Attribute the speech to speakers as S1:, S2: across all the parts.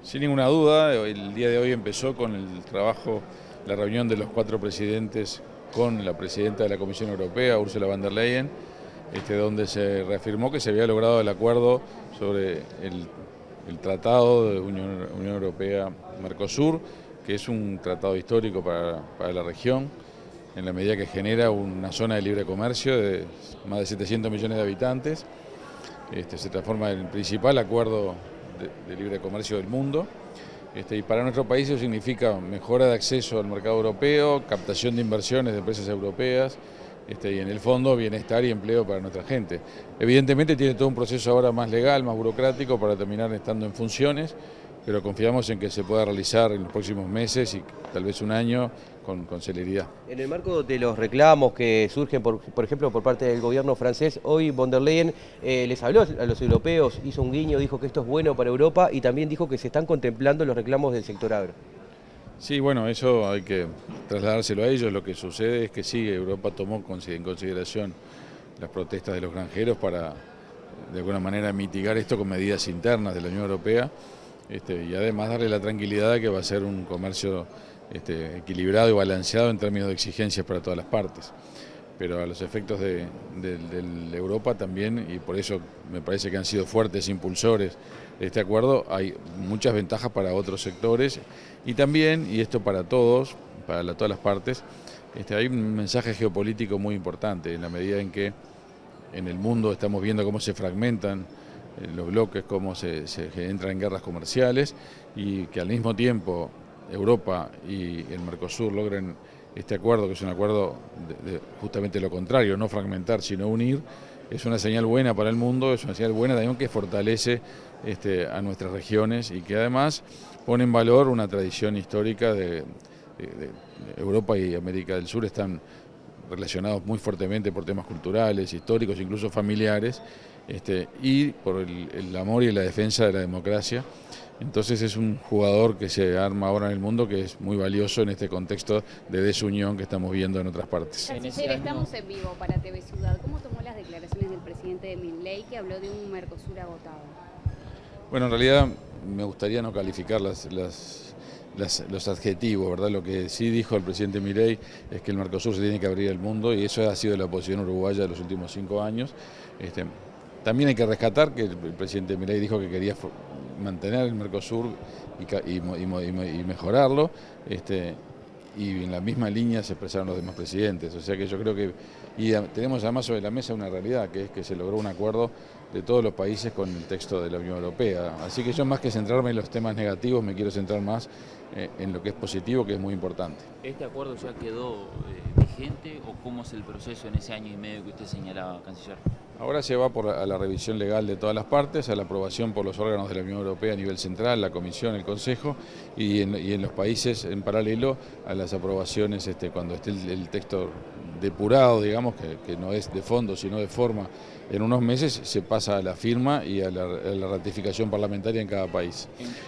S1: Sin ninguna duda, el día de hoy empezó con el trabajo, la reunión de los 4 presidentes con la presidenta de la Comisión Europea, Ursula von der Leyen, donde se reafirmó que se había logrado el acuerdo sobre el Tratado de Unión Europea-Mercosur, que es un tratado histórico para la región, en la medida que genera una zona de libre comercio de más de 700 millones de habitantes. Se transforma en el principal acuerdo de libre comercio del mundo. Y para nuestro país eso significa mejora de acceso al mercado europeo, captación de inversiones de empresas europeas y en el fondo bienestar y empleo para nuestra gente. Evidentemente tiene todo un proceso ahora más legal, más burocrático para terminar estando en funciones, pero confiamos en que se pueda realizar en los próximos meses y tal vez un año con celeridad.
S2: En el marco de los reclamos que surgen, por ejemplo, por parte del gobierno francés, hoy von der Leyen les habló a los europeos, hizo un guiño, dijo que esto es bueno para Europa y también dijo que se están contemplando los reclamos del sector agro.
S1: Sí, bueno, eso hay que trasladárselo a ellos. Lo que sucede es que sí, Europa tomó en consideración las protestas de los granjeros para, de alguna manera, mitigar esto con medidas internas de la Unión Europea y además darle la tranquilidad de que va a ser un comercio equilibrado y balanceado en términos de exigencias para todas las partes. Pero a los efectos de Europa también, y por eso me parece que han sido fuertes impulsores de este acuerdo, hay muchas ventajas para otros sectores y también, y esto para todos, para todas las partes, hay un mensaje geopolítico muy importante en la medida en que en el mundo estamos viendo cómo se fragmentan los bloques, cómo se entran en guerras comerciales y que al mismo tiempo Europa y el Mercosur logren este acuerdo, que es un acuerdo de justamente lo contrario, no fragmentar, sino unir, es una señal buena para el mundo, es una señal buena también que fortalece a nuestras regiones y que además pone en valor una tradición histórica de Europa y América del Sur, están relacionados muy fuertemente por temas culturales, históricos, incluso familiares, y por el amor y la defensa de la democracia. Entonces es un jugador que se arma ahora en el mundo que es muy valioso en este contexto de desunión que estamos viendo en otras partes.
S3: Canciller, estamos en vivo para TV Ciudad. ¿Cómo tomó las declaraciones del presidente de Milei, que habló de un Mercosur agotado?
S1: Bueno, en realidad me gustaría no calificar los adjetivos, ¿verdad? Lo que sí dijo el presidente Milei es que el Mercosur se tiene que abrir al mundo y eso ha sido la posición uruguaya de los últimos 5 años. También hay que rescatar que el presidente Milei dijo que quería mantener el Mercosur y mejorarlo, y en la misma línea se expresaron los demás presidentes. O sea que yo creo que tenemos además sobre la mesa una realidad, que es que se logró un acuerdo de todos los países con el texto de la Unión Europea. Así que yo, más que centrarme en los temas negativos, me quiero centrar más en lo que es positivo, que es muy importante.
S4: ¿Este acuerdo ya quedó vigente o cómo es el proceso en ese año y medio que usted señalaba, canciller?
S1: Ahora se va a la revisión legal de todas las partes, a la aprobación por los órganos de la Unión Europea a nivel central, la Comisión, el Consejo, y en los países en paralelo a las aprobaciones cuando esté el texto depurado, digamos, que no es de fondo sino de forma. En unos meses se pasa a la firma y a la ratificación parlamentaria en cada país.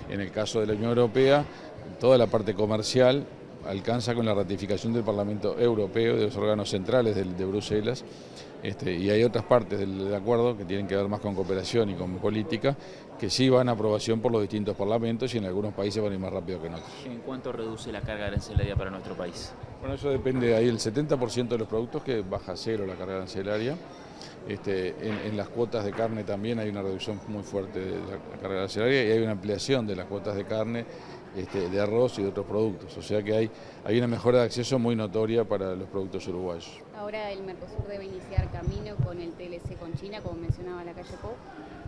S1: En el caso de la Unión Europea, toda la parte comercial alcanza con la ratificación del Parlamento Europeo, de los órganos centrales de Bruselas, y hay otras partes del acuerdo que tienen que ver más con cooperación y con política, que sí van a aprobación por los distintos parlamentos y en algunos países van a ir más rápido que en otros.
S4: ¿En cuánto reduce la carga arancelaria para nuestro país?
S1: Bueno, eso depende, ahí el 70% de los productos que baja a cero la carga arancelaria. En las cuotas de carne también hay una reducción muy fuerte de la carga arancelaria y hay una ampliación de las cuotas de carne, de arroz y de otros productos. O sea que hay una mejora de acceso muy notoria para los productos uruguayos.
S3: Ahora el Mercosur debe iniciar camino con el TLC con China, como mencionaba la calle Pou.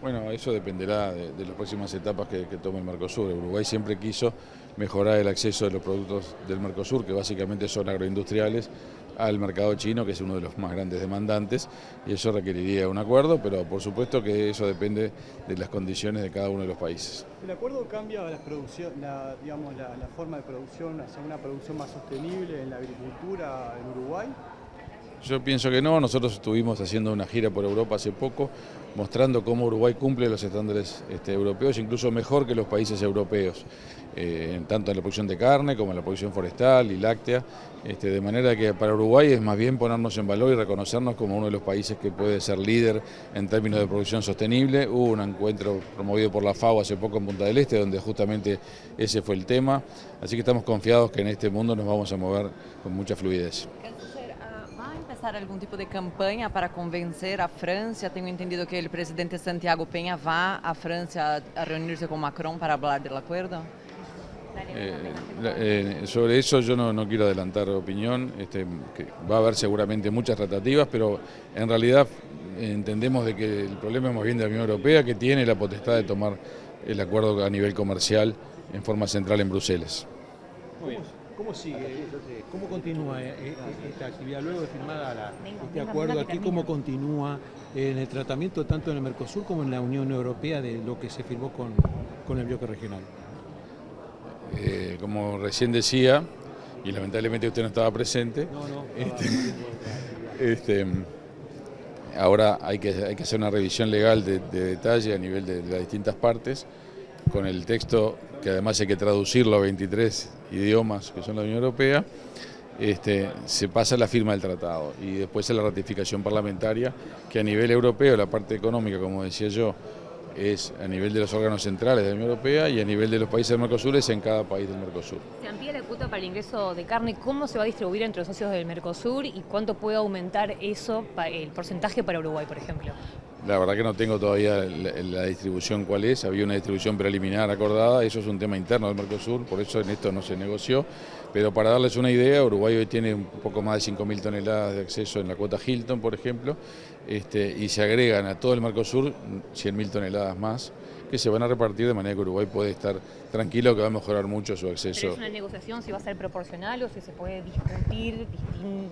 S1: Bueno, eso dependerá de las próximas etapas que tome el Mercosur. Uruguay siempre quiso mejorar el acceso de los productos del Mercosur, que básicamente son agroindustriales, al mercado chino, que es uno de los más grandes demandantes, y eso requeriría un acuerdo, pero por supuesto que eso depende de las condiciones de cada uno de los países.
S5: ¿El acuerdo cambia la forma de producción hacia una producción más sostenible en la agricultura en Uruguay?
S1: Yo pienso que no. Nosotros estuvimos haciendo una gira por Europa hace poco mostrando cómo Uruguay cumple los estándares europeos, incluso mejor que los países europeos, tanto en la producción de carne como en la producción forestal y láctea, de manera que para Uruguay es más bien ponernos en valor y reconocernos como uno de los países que puede ser líder en términos de producción sostenible. Hubo un encuentro promovido por la FAO hace poco en Punta del Este, donde justamente ese fue el tema, así que estamos confiados que en este mundo nos vamos a mover con mucha fluidez.
S6: ¿Va a empezar algún tipo de campaña para convencer a Francia? Tengo entendido que el presidente Santiago Peña va a Francia a reunirse con Macron para hablar del acuerdo.
S1: Sobre eso yo no quiero adelantar opinión, que va a haber seguramente muchas tratativas, pero en realidad entendemos de que el problema es más bien de la Unión Europea, que tiene la potestad de tomar el acuerdo a nivel comercial en forma central en Bruselas.
S7: Muy bien. ¿Cómo sigue? ¿Cómo continúa esta actividad luego de firmada este acuerdo aquí? ¿Cómo continúa en el tratamiento tanto en el Mercosur como en la Unión Europea de lo que se firmó con el bloque regional?
S1: Como recién decía, y lamentablemente usted no estaba presente, ahora hay que hacer una revisión legal de detalle a nivel de las distintas partes, con el texto que además hay que traducirlo a 23 idiomas que son la Unión Europea, se pasa a la firma del tratado y después a la ratificación parlamentaria, que a nivel europeo, la parte económica, como decía yo, es a nivel de los órganos centrales de la Unión Europea y a nivel de los países del Mercosur es en cada país del Mercosur.
S8: Se amplía la cuota para el ingreso de carne, ¿cómo se va a distribuir entre los socios del Mercosur y cuánto puede aumentar eso, el porcentaje para Uruguay, por ejemplo?
S1: La verdad que no tengo todavía la distribución cuál es, había una distribución preliminar acordada, eso es un tema interno del Mercosur, por eso en esto no se negoció, pero para darles una idea, Uruguay hoy tiene un poco más de 5.000 toneladas de acceso en la cuota Hilton, por ejemplo, y se agregan a todo el Mercosur 100.000 toneladas más, que se van a repartir de manera que Uruguay puede estar tranquilo, que va a mejorar mucho su acceso.
S8: ¿Pero es una negociación si va a ser proporcional o si se puede discutir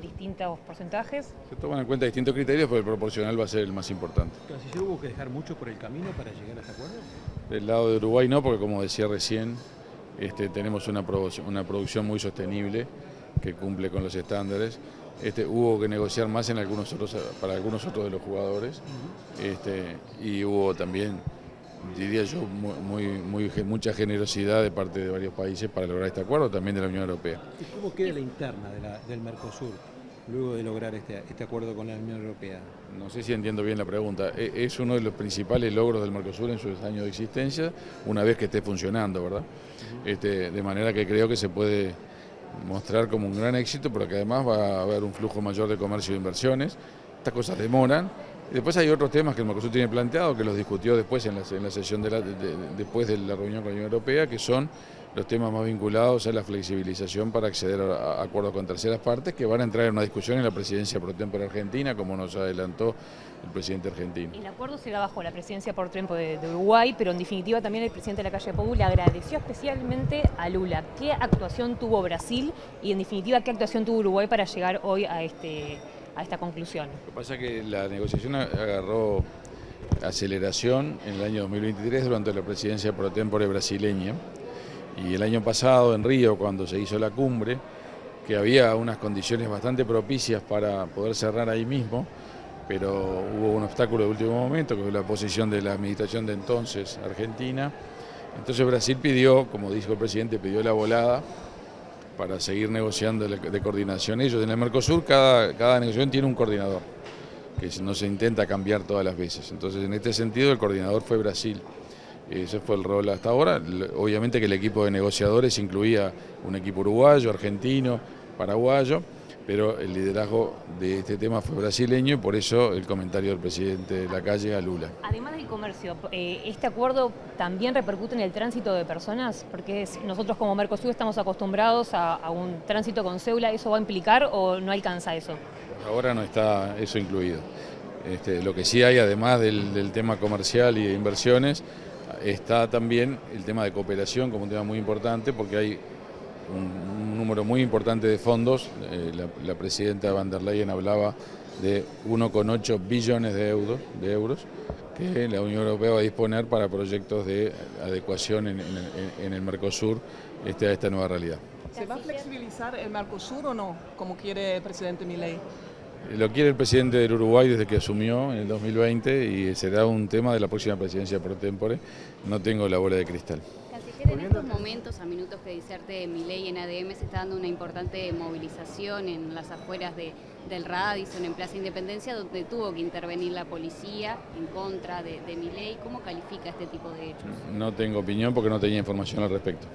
S8: distintos porcentajes?
S1: Se toman en cuenta distintos criterios, pero el proporcional va a ser el más importante.
S7: ¿Canciller, hubo que dejar mucho por el camino para llegar a este acuerdo?
S1: Del lado de Uruguay no, porque como decía recién, tenemos una producción muy sostenible que cumple con los estándares. Hubo que negociar más para algunos otros de los jugadores, y hubo también, diría yo, mucha generosidad de parte de varios países para lograr este acuerdo, también de la Unión Europea.
S7: ¿Y cómo queda la interna del Mercosur luego de lograr este acuerdo con la Unión Europea?
S1: No sé si entiendo bien la pregunta. Es uno de los principales logros del Mercosur en sus años de existencia, una vez que esté funcionando, ¿verdad? De manera que creo que se puede mostrar como un gran éxito, pero que además va a haber un flujo mayor de comercio y de inversiones. Estas cosas demoran. Y después hay otros temas que el Mercosur tiene planteado, que los discutió después en la sesión después de la reunión con la Unión Europea, que son los temas más vinculados a la flexibilización para acceder a acuerdos con terceras partes, que van a entrar en una discusión en la presidencia pro tempore argentina, como nos adelantó el presidente argentino.
S8: El acuerdo se da bajo la presidencia por tempore de Uruguay, pero en definitiva también el presidente de la calle Pou le agradeció especialmente a Lula. ¿Qué actuación tuvo Brasil y en definitiva qué actuación tuvo Uruguay para llegar hoy a esta conclusión?
S1: Lo que pasa es que la negociación agarró aceleración en el año 2023 durante la presidencia pro tempore brasileña, y el año pasado en Río, cuando se hizo la cumbre, que había unas condiciones bastante propicias para poder cerrar ahí mismo, pero hubo un obstáculo de último momento, que fue la posición de la administración de entonces argentina. Entonces Brasil pidió, como dijo el presidente, pidió la volada para seguir negociando de coordinación. Ellos en el Mercosur, cada negociación tiene un coordinador, que no se intenta cambiar todas las veces. Entonces, en este sentido, el coordinador fue Brasil. Ese fue el rol hasta ahora. Obviamente que el equipo de negociadores incluía un equipo uruguayo, argentino, paraguayo, pero el liderazgo de este tema fue brasileño y por eso el comentario del presidente de la calle a Lula.
S8: Además del comercio, ¿este acuerdo también repercute en el tránsito de personas? Porque nosotros como Mercosur estamos acostumbrados a un tránsito con cédula, ¿eso va a implicar o no alcanza eso?
S1: Ahora no está eso incluido. Lo que sí hay, además del tema comercial y de inversiones, está también el tema de cooperación como un tema muy importante, porque hay un número muy importante de fondos. La presidenta van der Leyen hablaba de 1,8 billones de euros que la Unión Europea va a disponer para proyectos de adecuación en el Mercosur a esta nueva realidad.
S9: ¿Se va a flexibilizar el Mercosur o no, como quiere el presidente Milei?
S1: Lo quiere el presidente del Uruguay desde que asumió en el 2020 y será un tema de la próxima presidencia pro tempore. No tengo la bola de cristal.
S3: Canciller, en estos momentos, a minutos que diserte de Milei en ADM, se está dando una importante movilización en las afueras del Radisson, en Plaza Independencia, donde tuvo que intervenir la policía en contra de Milei. ¿Cómo califica este tipo de hechos?
S1: No tengo opinión porque no tenía información al respecto.